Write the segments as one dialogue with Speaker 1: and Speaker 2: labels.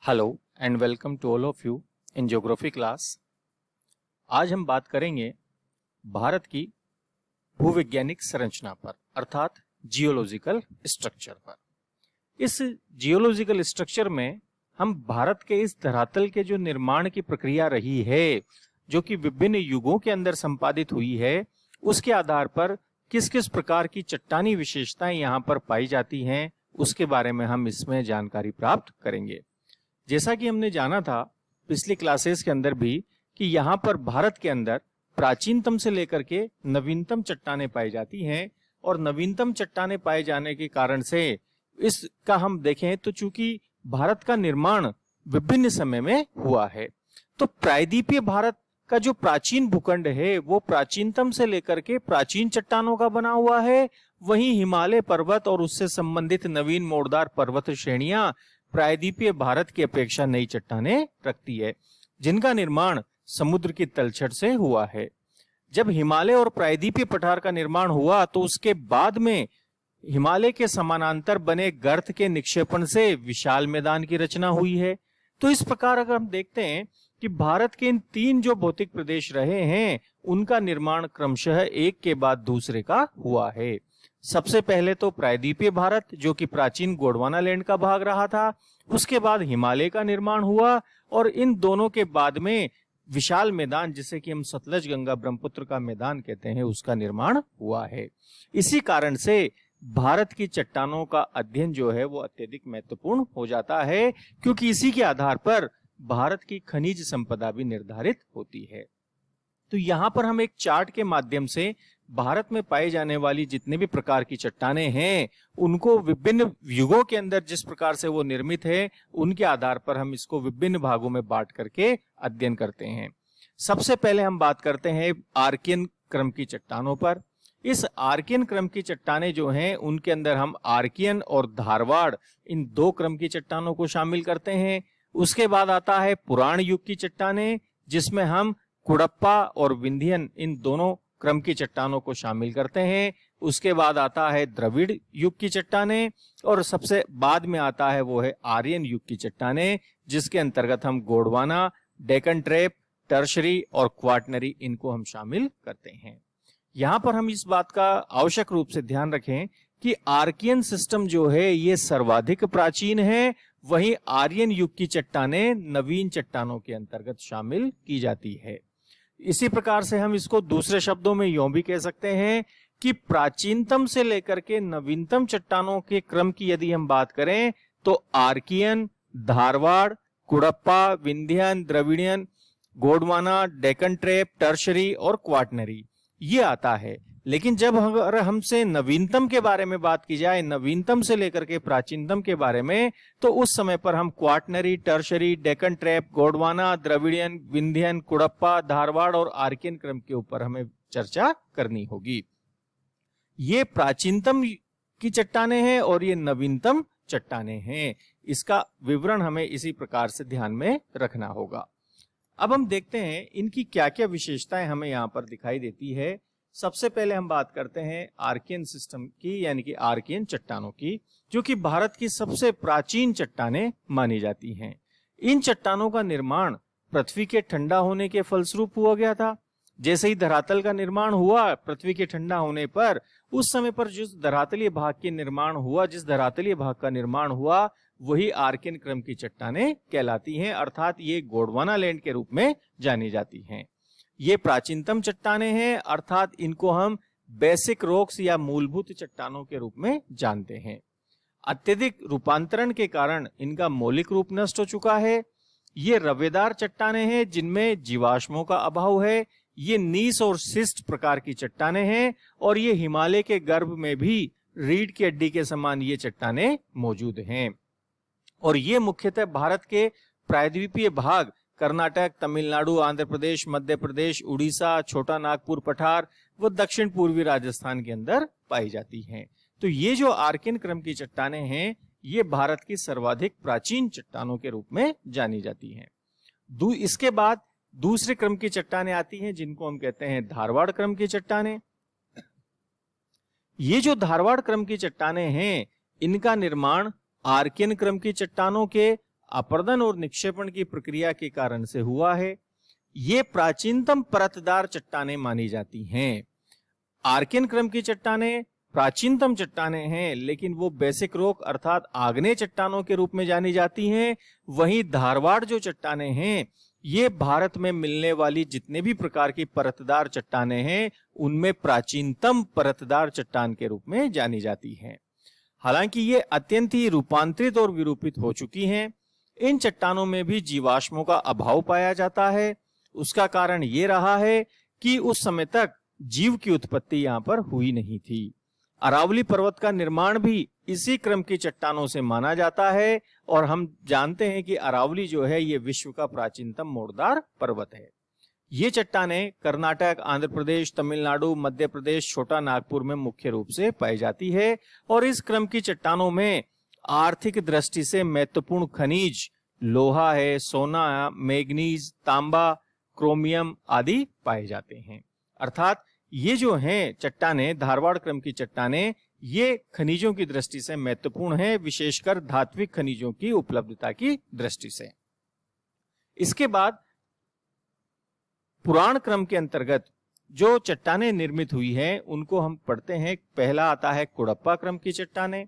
Speaker 1: Hello and welcome to all of you in geography class. आज हम बात करेंगे भारत की भूवैज्ञानिक संरचना पर अर्थात जियोलॉजिकल स्ट्रक्चर पर। इस जियोलॉजिकल स्ट्रक्चर में हम भारत के इस धरातल के जो निर्माण की प्रक्रिया रही है, जो कि विभिन्न युगों के अंदर संपादित हुई है, उसके आधार पर किस किस प्रकार की चट्टानी विशेषताएं यहाँ पर पाई जाती हैं, उसके बारे में हम इसमें जानकारी प्राप्त करेंगे। जैसा कि हमने जाना था पिछली क्लासेस के अंदर भी कि यहाँ पर भारत के अंदर प्राचीनतम से लेकर के नवीनतम चट्टानें पाई जाती हैं, और नवीनतम चट्टानें पाए जाने के कारण से इसका हम देखें तो चूंकि भारत का निर्माण विभिन्न समय में हुआ है, तो प्रायद्वीपीय भारत का जो प्राचीन भूखंड है वो प्राचीनतम से लेकर के प्राचीन चट्टानों का बना हुआ है। वहीं हिमालय पर्वत और उससे संबंधित नवीन मोड़दार पर्वत श्रेणियां प्रायद्वीपीय भारत की अपेक्षा नई चट्टानें रखती है, जिनका निर्माण समुद्र की तलछट से हुआ है। जब हिमालय और प्रायद्वीपीय पठार का निर्माण हुआ तो उसके बाद में हिमालय के समानांतर बने गर्त के निक्षेपण से विशाल मैदान की रचना हुई है। तो इस प्रकार अगर हम देखते हैं कि भारत के इन तीन जो भौतिक प्रदेश रहे हैं, उनका निर्माण क्रमशः एक के बाद दूसरे का हुआ है। सबसे पहले तो प्रायद्वीपीय भारत, जो कि प्राचीन गोंडवाना लैंड का भाग रहा था, उसके बाद हिमालय का निर्माण हुआ, और इन दोनों के बाद में विशाल मैदान, जिसे कि हम सतलज गंगा ब्रह्मपुत्र का मैदान कहते हैं, उसका निर्माण हुआ है। इसी कारण से भारत की चट्टानों का अध्ययन जो है वो अत्यधिक महत्वपूर्ण हो जाता है, क्योंकि इसी के आधार पर भारत की खनिज संपदा भी निर्धारित होती है। तो यहाँ पर हम एक चार्ट के माध्यम से भारत में पाई जाने वाली जितने भी प्रकार की चट्टानें हैं, उनको विभिन्न युगों के अंदर जिस प्रकार से वो निर्मित है, उनके आधार पर हम इसको विभिन्न भागों में बांट करके अध्ययन करते हैं। सबसे पहले हम बात करते हैं आर्कियन क्रम की चट्टानों पर। इस आर्कियन क्रम की चट्टानें जो हैं, उनके अंदर हम आर्कियन और धारवाड़ इन दो क्रम की चट्टानों को शामिल करते हैं। उसके बाद आता है पुराण युग की चट्टानें, जिसमें हम कुड़प्पा और विंध्यन इन दोनों क्रम की चट्टानों को शामिल करते हैं। उसके बाद आता है द्रविड़ युग की चट्टानें, और सबसे बाद में आता है वो है आर्यन युग की चट्टानें, जिसके अंतर्गत हम गोंडवाना, डेक्कन ट्रैप, टर्शरी और क्वाटरनरी इनको हम शामिल करते हैं। यहाँ पर हम इस बात का आवश्यक रूप से ध्यान रखें कि आर्कियन सिस्टम जो है ये सर्वाधिक प्राचीन है, वहीं आर्यन युग की चट्टानें नवीन चट्टानों के अंतर्गत शामिल की जाती है। इसी प्रकार से हम इसको दूसरे शब्दों में यूं भी कह सकते हैं कि प्राचीनतम से लेकर के नवीनतम चट्टानों के क्रम की यदि हम बात करें तो Archaean, Dharwar, Cuddapah, Vindhyan, Dravidian, Gondwana, Deccan trap, tertiary और क्वाटरनरी ये आता है। लेकिन जब अगर हमसे नवीनतम के बारे में बात की जाए, नवीनतम से लेकर के प्राचीनतम के बारे में, तो उस समय पर हम quaternary, tertiary, Deccan trap, Gondwana, Dravidian, Vindhyan, Cuddapah, Dharwad और आर्कियन क्रम के ऊपर हमें चर्चा करनी होगी। ये प्राचीनतम की चट्टानें हैं और ये नवीनतम चट्टानें हैं। इसका विवरण हमें इसी प्रकार से ध्यान में रखना होगा। अब हम देखते हैं इनकी क्या क्या विशेषताएं हमें यहाँ पर दिखाई देती है। सबसे पहले हम बात करते हैं आर्कियन सिस्टम की, यानी कि आर्कियन चट्टानों की, जो कि भारत की सबसे प्राचीन चट्टानें मानी जाती हैं। इन चट्टानों का निर्माण पृथ्वी के ठंडा होने के फलस्वरूप हुआ गया था। जैसे ही धरातल का निर्माण हुआ पृथ्वी के ठंडा होने पर, उस समय पर जिस धरातलीय भाग का निर्माण हुआ वही आर्कियन क्रम की चट्टानें कहलाती हैं, अर्थात ये गोंडवाना लैंड के रूप में जानी जाती हैं। ये प्राचीनतम चट्टानें हैं, अर्थात इनको हम बेसिक रॉक्स या मूलभूत चट्टानों के रूप में जानते हैं। अत्यधिक रूपांतरण के कारण इनका मौलिक रूप नष्ट हो चुका है। ये रवेदार चट्टानें हैं जिनमें जीवाश्मों का अभाव है। ये नीस और शिस्ट प्रकार की चट्टानें हैं, और ये हिमालय के गर्भ में भी रीढ़ की हड्डी के समान ये चट्टानें मौजूद हैं। और ये मुख्यतः भारत के प्रायद्वीपीय भाग कर्नाटक, तमिलनाडु, आंध्र प्रदेश, मध्य प्रदेश, उड़ीसा, छोटा नागपुर पठार व दक्षिण पूर्वी राजस्थान के अंदर पाई जाती हैं। तो ये जो आर्कियन क्रम की चट्टानें हैं, ये भारत की सर्वाधिक प्राचीन चट्टानों के रूप में जानी जाती हैं। इसके बाद दूसरे क्रम की चट्टानें आती हैं, जिनको हम कहते हैं धारवाड़ क्रम की चट्टानें। ये जो धारवाड़ क्रम की चट्टानें हैं, इनका निर्माण आर्कियन क्रम की चट्टानों के अपरदन और निक्षेपण की प्रक्रिया के कारण से हुआ है। ये प्राचीनतम परतदार चट्टानें मानी जाती हैं। आर्कियन क्रम की चट्टानें प्राचीनतम चट्टानें हैं, लेकिन वो बेसिक रॉक अर्थात आग्नेय चट्टानों के रूप में जानी जाती हैं। वहीं धारवाड़ जो चट्टानें हैं, ये भारत में मिलने वाली जितने भी प्रकार की परतदार चट्टानें हैं, उनमें प्राचीनतम परतदार चट्टान के रूप में जानी जाती हैं। हालांकि ये अत्यंत ही रूपांतरित और विरूपित हो चुकी हैं। इन चट्टानों में भी जीवाश्मों का अभाव पाया जाता है। उसका कारण ये रहा है कि उस समय तक जीव की उत्पत्ति यहाँ पर हुई नहीं थी। अरावली पर्वत का निर्माण भी इसी क्रम की चट्टानों से माना जाता है, और हम जानते हैं कि अरावली जो है ये विश्व का प्राचीनतम मोड़दार पर्वत है। ये चट्टानें कर्नाटक, आंध्र प्रदेश, तमिलनाडु, मध्य प्रदेश, छोटा नागपुर में मुख्य रूप से पाई जाती है। और इस क्रम की चट्टानों में आर्थिक दृष्टि से महत्वपूर्ण खनिज लोहा है, सोना, मैग्नीज, तांबा, क्रोमियम आदि पाए जाते हैं। अर्थात ये जो हैं चट्टानें, धारवाड़ क्रम की चट्टानें, ये खनिजों की दृष्टि से महत्वपूर्ण है, विशेषकर धात्विक खनिजों की उपलब्धता की दृष्टि से। इसके बाद पुराण क्रम के अंतर्गत जो चट्टानें निर्मित हुई हैं, उनको हम पढ़ते हैं। पहला आता है कुड़प्पा क्रम की चट्टानें।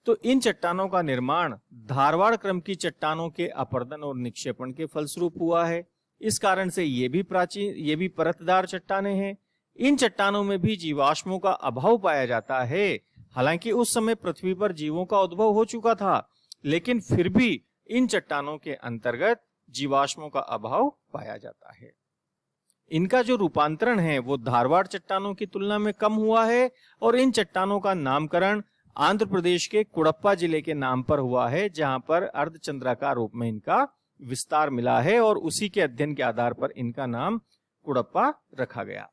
Speaker 1: तो इन चट्टानों का निर्माण धारवाड़ क्रम की चट्टानों के अपरदन और निक्षेपण के फलस्वरूप हुआ है। इस कारण से ये भी परतदार चट्टानें हैं। इन चट्टानों में भी जीवाश्मों का अभाव पाया जाता है। हालांकि उस समय पृथ्वी पर जीवों का उद्भव हो चुका था, लेकिन फिर भी इन चट्टानों के अंतर्गत जीवाश्मों का अभाव पाया जाता है। इनका जो रूपांतरण है वो धारवाड़ चट्टानों की तुलना में कम हुआ है, और इन चट्टानों का नामकरण आंध्र प्रदेश के कुड़प्पा जिले के नाम पर हुआ है, जहां पर अर्धचंद्राकार रूप में इनका विस्तार मिला है, और उसी के अध्ययन के आधार पर इनका नाम कुड़प्पा रखा गया।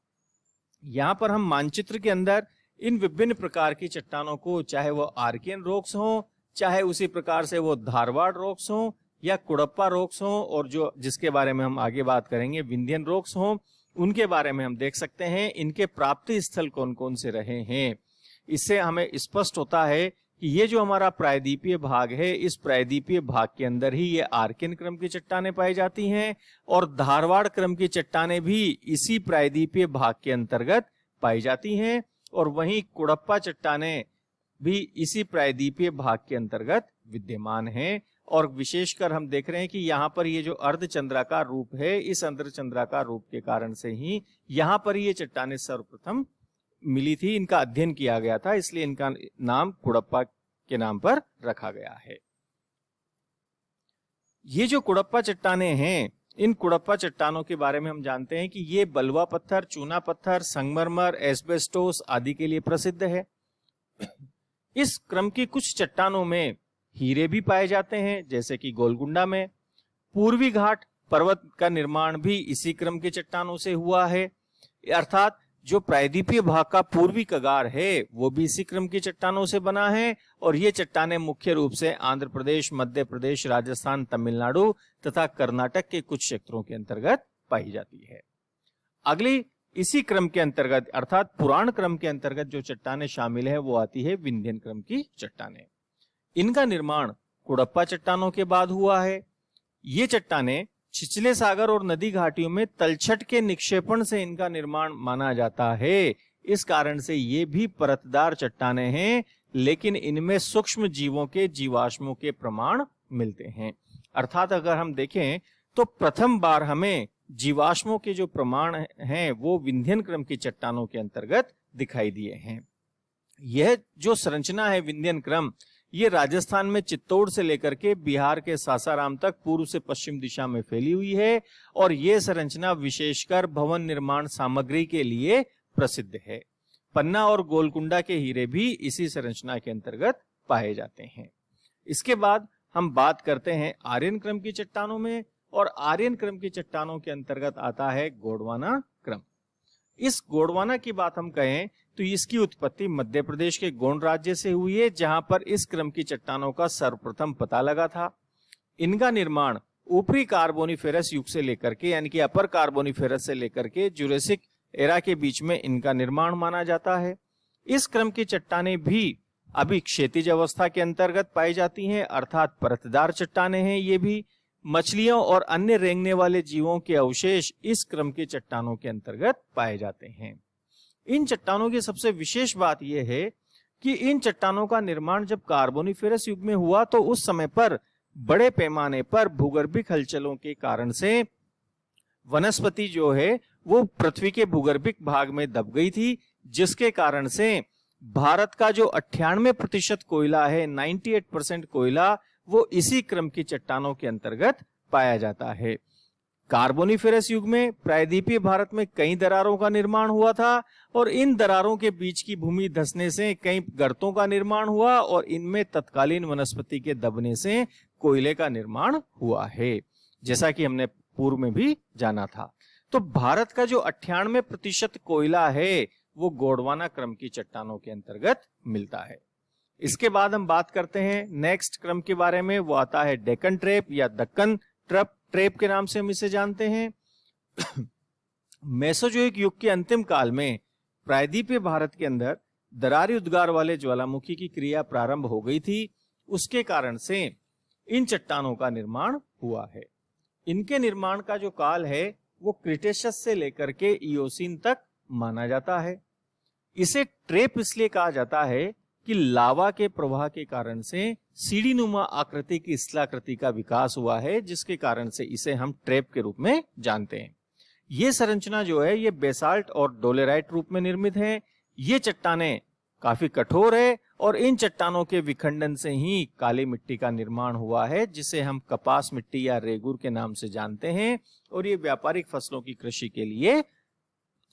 Speaker 1: यहाँ पर हम मानचित्र के अंदर इन विभिन्न प्रकार की चट्टानों को, चाहे वो आर्कियन रॉक्स हों, चाहे उसी प्रकार से वो धारवाड़ रॉक्स हों या कुड़प्पा रॉक्स हों, और जो जिसके बारे में हम आगे बात करेंगे विंध्यन रॉक्स हों, उनके बारे में हम देख सकते हैं इनके प्राप्ति स्थल कौन कौन से रहे हैं। इससे हमें स्पष्ट होता है कि ये जो हमारा प्रायद्वीपीय भाग है, इस प्रायद्वीपीय भाग के अंदर ही ये आर्कियन क्रम की चट्टानें पाई जाती हैं, और धारवाड़ क्रम की चट्टानें भी इसी प्रायद्वीपीय भाग के अंतर्गत पाई जाती हैं, और वहीं कुड़प्पा चट्टानें भी इसी प्रायद्वीपीय भाग के अंतर्गत विद्यमान हैं। और विशेषकर हम देख रहे हैं कि यहाँ पर ये जो अर्धचंद्राकार रूप है, इस अर्धचंद्राकार रूप के कारण से ही यहाँ पर ये चट्टानें सर्वप्रथम मिली थी, इनका अध्ययन किया गया था, इसलिए इनका नाम कुड़प्पा के नाम पर रखा गया है। ये जो कुड़प्पा चट्टानें हैं, इन कुड़प्पा चट्टानों के बारे में हम जानते हैं कि ये बलुआ पत्थर, चूना पत्थर, संगमरमर, एस्बेस्टोस आदि के लिए प्रसिद्ध है। इस क्रम की कुछ चट्टानों में हीरे भी पाए जाते हैं, जैसे कि गोलकुंडा में। पूर्वी घाट पर्वत का निर्माण भी इसी क्रम की चट्टानों से हुआ है, अर्थात जो प्रायद्वीपीय भाग का पूर्वी कगार है वो भी इसी क्रम की चट्टानों से बना है। और ये चट्टानें मुख्य रूप से आंध्र प्रदेश, मध्य प्रदेश, राजस्थान, तमिलनाडु तथा कर्नाटक के कुछ क्षेत्रों के अंतर्गत पाई जाती है। अगली इसी क्रम के अंतर्गत अर्थात पुराण क्रम के अंतर्गत जो चट्टानें शामिल है वो आती है विंध्यन क्रम की चट्टानें। इनका निर्माण कुड़प्पा चट्टानों के बाद हुआ है। ये चट्टानें छिछले सागर और नदी घाटियों में तलछट के निक्षेपण से इनका निर्माण माना जाता है। इस कारण से ये भी परतदार चट्टानें हैं, लेकिन इनमें सूक्ष्म जीवों के जीवाश्मों के प्रमाण मिलते हैं। अर्थात अगर हम देखें तो प्रथम बार हमें जीवाश्मों के जो प्रमाण हैं वो विंध्यन क्रम की चट्टानों के अंतर्गत दिखाई दिए हैं। यह जो संरचना है विंध्यन क्रम, ये राजस्थान में चित्तौड़ से लेकर के बिहार के सासाराम तक पूर्व से पश्चिम दिशा में फैली हुई है, और ये संरचना विशेषकर भवन निर्माण सामग्री के लिए प्रसिद्ध है। पन्ना और गोलकुंडा के हीरे भी इसी संरचना के अंतर्गत पाए जाते हैं। इसके बाद हम बात करते हैं आर्यन क्रम की चट्टानों में, और आर्यन क्रम की चट्टानों के अंतर्गत आता है गोंडवाना क्रम। इस गोंडवाना की बात हम कहें तो इसकी उत्पत्ति मध्य प्रदेश के गोंड राज्य से हुई है, जहां पर इस क्रम की चट्टानों का सर्वप्रथम पता लगा था। इनका निर्माण ऊपरी कार्बोनिफेरस युग से लेकर के यानी कि अपर कार्बोनिफेरस से लेकर के जुरेसिक एरा के बीच में इनका निर्माण माना जाता है। इस क्रम की चट्टानें भी अभी क्षैतिज अवस्था के अंतर्गत पाई जाती हैं, अर्थात परतदार चट्टानें हैं ये भी। मछलियों और अन्य रेंगने वाले जीवों के अवशेष इस क्रम के चट्टानों के अंतर्गत पाए जाते हैं। इन चट्टानों की सबसे विशेष बात यह है कि इन चट्टानों का निर्माण जब कार्बोनिफेरस युग में हुआ तो उस समय पर बड़े पैमाने पर भूगर्भिक हलचलों के कारण से वनस्पति जो है वो पृथ्वी के भूगर्भिक भाग में दब गई थी, जिसके कारण से भारत का जो 98% कोयला है, 98% कोयला, वो इसी क्रम की चट्टानों के अंतर्गत पाया जाता है। कार्बोनिफेरस युग में प्रायद्वीपीय भारत में कई दरारों का निर्माण हुआ था और इन दरारों के बीच की भूमि धंसने से कई गर्तों का निर्माण हुआ और इनमें तत्कालीन वनस्पति के दबने से कोयले का निर्माण हुआ है, जैसा कि हमने पूर्व में भी जाना था। तो भारत का जो 98% कोयला है वो गोंडवाना क्रम की चट्टानों के अंतर्गत मिलता है। इसके बाद हम बात करते हैं नेक्स्ट क्रम के बारे में, वो आता है डेक्कन ट्रेप या दक्कन ट्रेप के नाम से हम इसे जानते हैं। मेसोजोइक युग के अंतिम काल में प्रायद्वीपीय भारत के अंदर दरारी उद्गार वाले ज्वालामुखी की क्रिया प्रारंभ हो गई थी, उसके कारण से इन चट्टानों का निर्माण हुआ है। इनके निर्माण का जो काल है वो क्रिटेशियस से लेकर के इयोसीन तक माना जाता है। इसे ट्रेप इसलिए कहा जाता है कि लावा के प्रवाह के कारण से सीढ़ीनुमा आकृति की स्थलाकृति का विकास हुआ है, जिसके कारण से इसे हम ट्रेप के रूप में जानते हैं। ये संरचना जो है ये बेसाल्ट और डोलेराइट रूप में निर्मित है। ये चट्टानें काफी कठोर है और इन चट्टानों के विखंडन से ही काली मिट्टी का निर्माण हुआ है, जिसे हम कपास मिट्टी या रेगुर के नाम से जानते हैं और ये व्यापारिक फसलों की कृषि के लिए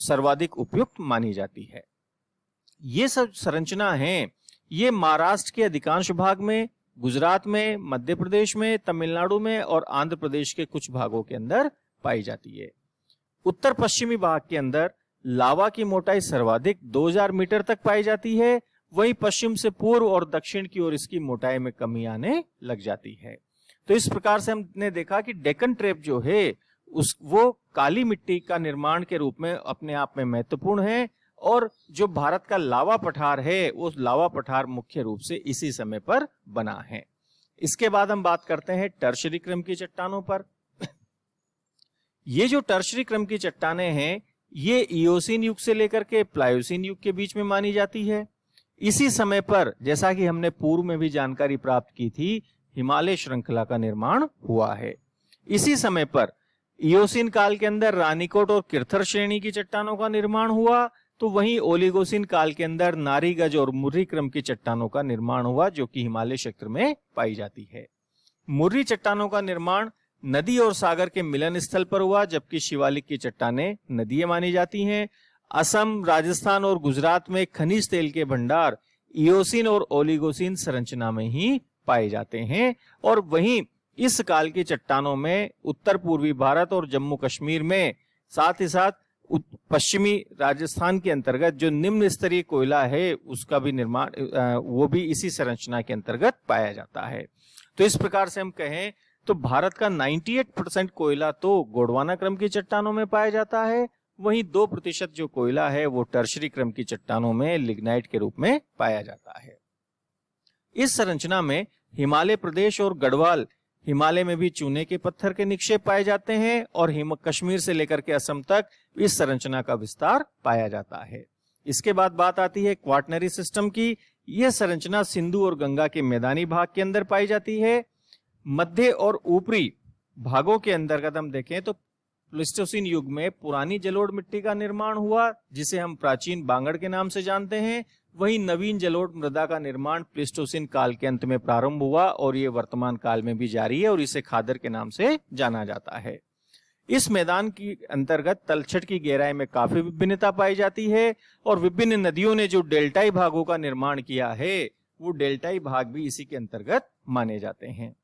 Speaker 1: सर्वाधिक उपयुक्त मानी जाती है। ये सब संरचना है ये महाराष्ट्र के अधिकांश भाग में, गुजरात में, मध्य प्रदेश में, तमिलनाडु में और आंध्र प्रदेश के कुछ भागों के अंदर पाई जाती है। उत्तर पश्चिमी भाग के अंदर लावा की मोटाई सर्वाधिक 2000 मीटर तक पाई जाती है, वहीं पश्चिम से पूर्व और दक्षिण की ओर इसकी मोटाई में कमी आने लग जाती है। तो इस प्रकार से हमने देखा कि डेक्कन ट्रेप जो है वो काली मिट्टी का निर्माण के रूप में अपने आप में महत्वपूर्ण है और जो भारत का लावा पठार है वो लावा पठार मुख्य रूप से इसी समय पर बना है। इसके बाद हम बात करते हैं टर्शरी क्रम की चट्टानों पर। ये जो टर्शरी क्रम की चट्टानें हैं ये इयोसीन युग से लेकर के प्लायोसीन युग के बीच में मानी जाती है। इसी समय पर, जैसा कि हमने पूर्व में भी जानकारी प्राप्त की थी, हिमालय श्रृंखला का निर्माण हुआ है। इसी समय पर इयोसीन काल के अंदर रानीकोट और किरथर श्रेणी की चट्टानों का निर्माण हुआ, तो वहीं ओलिगोसीन काल के अंदर नारीगज और मुर्री क्रम की चट्टानों का निर्माण हुआ, जो कि हिमालय क्षेत्र में पाई जाती है। मुर्री चट्टानों का निर्माण नदी और सागर के मिलन स्थल पर हुआ, जबकि शिवालिक की चट्टानें नदीय मानी जाती हैं। असम, राजस्थान और गुजरात में खनिज तेल के भंडार इयोसीन और ओलिगोसीन संरचना में ही पाए जाते हैं और वहीं इस काल की चट्टानों में उत्तर पूर्वी भारत और जम्मू कश्मीर में, साथ ही साथ पश्चिमी राजस्थान के अंतर्गत जो निम्न स्तरीय कोयला है उसका भी निर्माण वो भी इसी संरचना के अंतर्गत पाया जाता है। तो इस प्रकार से हम कहें तो भारत का 98% कोयला तो गोंडवाना क्रम की चट्टानों में पाया जाता है, वहीं 2% जो कोयला है वो टर्शरी क्रम की चट्टानों में लिग्नाइट के रूप में पाया जाता है। इस संरचना में हिमालय प्रदेश और गढ़वाल हिमालय में भी चूने के पत्थर के निक्षेप पाए जाते हैं और कश्मीर से लेकर के असम तक इस संरचना का विस्तार पाया जाता है। इसके बाद बात आती है क्वाटनरी सिस्टम की। यह संरचना सिंधु और गंगा के मैदानी भाग के अंदर पाई जाती है। मध्य और ऊपरी भागों के अंतर्गत हम देखें तो प्लीस्टोसीन युग में पुरानी जलोढ़ मिट्टी का निर्माण हुआ, जिसे हम प्राचीन बांगड़ के नाम से जानते हैं। वहीं नवीन जलोढ़ मृदा का निर्माण प्लीस्टोसीन काल के अंत में प्रारंभ हुआ और ये वर्तमान काल में भी जारी है और इसे खादर के नाम से जाना जाता है। इस मैदान की अंतर्गत तलछट की गहराई में काफी विभिन्नता पाई जाती है और विभिन्न नदियों ने जो डेल्टाई भागों का निर्माण किया है वो डेल्टाई भाग भी इसी के अंतर्गत माने जाते हैं।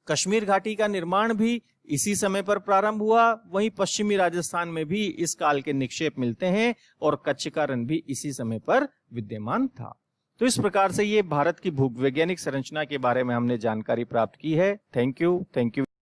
Speaker 1: कश्मीर घाटी का निर्माण भी इसी समय पर प्रारंभ हुआ, वहीं पश्चिमी राजस्थान में भी इस काल के निक्षेप मिलते हैं और कच्छ का रण भी इसी समय पर विद्यमान था। तो इस प्रकार से ये भारत की भूवैज्ञानिक संरचना के बारे में हमने जानकारी प्राप्त की है। Thank you.